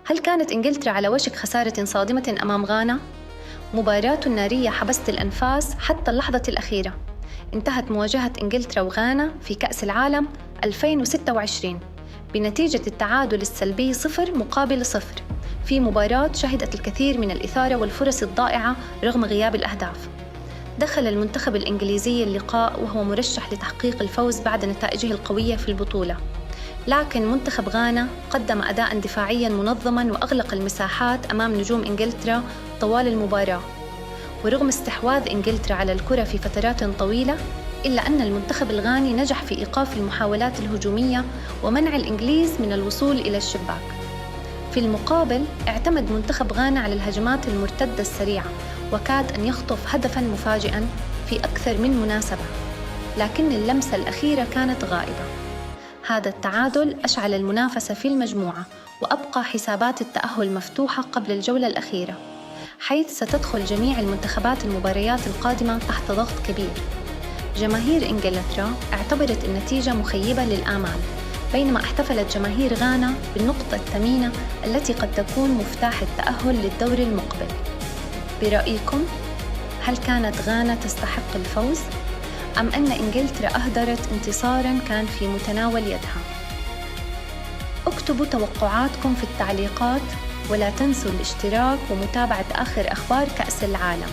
هل كانت إنجلترا على وشك خسارة صادمة أمام غانا؟ مباراة نارية حبست الأنفاس حتى اللحظة الأخيرة. انتهت مواجهة إنجلترا وغانا في كأس العالم 2026 بنتيجة التعادل السلبي 0-0 في مباراة شهدت الكثير من الإثارة والفرص الضائعة رغم غياب الأهداف. دخل المنتخب الإنجليزي اللقاء وهو مرشح لتحقيق الفوز بعد نتائجه القوية في البطولة، لكن منتخب غانا قدم أداء دفاعياً منظماً وأغلق المساحات أمام نجوم إنجلترا طوال المباراة. ورغم استحواذ إنجلترا على الكرة في فترات طويلة، إلا أن المنتخب الغاني نجح في إيقاف المحاولات الهجومية ومنع الإنجليز من الوصول إلى الشباك. في المقابل، اعتمد منتخب غانا على الهجمات المرتدة السريعة، وكاد أن يخطف هدفاً مفاجئاً في أكثر من مناسبة، لكن اللمسة الأخيرة كانت غائبة. هذا التعادل أشعل المنافسة في المجموعة، وأبقى حسابات التأهل مفتوحة قبل الجولة الأخيرة، حيث ستدخل جميع المنتخبات المباريات القادمة تحت ضغط كبير. جماهير إنجلترا اعتبرت النتيجة مخيبة للآمال، بينما احتفلت جماهير غانا بالنقطة الثمينة التي قد تكون مفتاح التأهل للدور المقبل. برأيكم، هل كانت غانا تستحق الفوز؟ أم أن إنجلترا أهدرت انتصاراً كان في متناول يدها؟ اكتبوا توقعاتكم في التعليقات، ولا تنسوا الاشتراك ومتابعة آخر أخبار كأس العالم.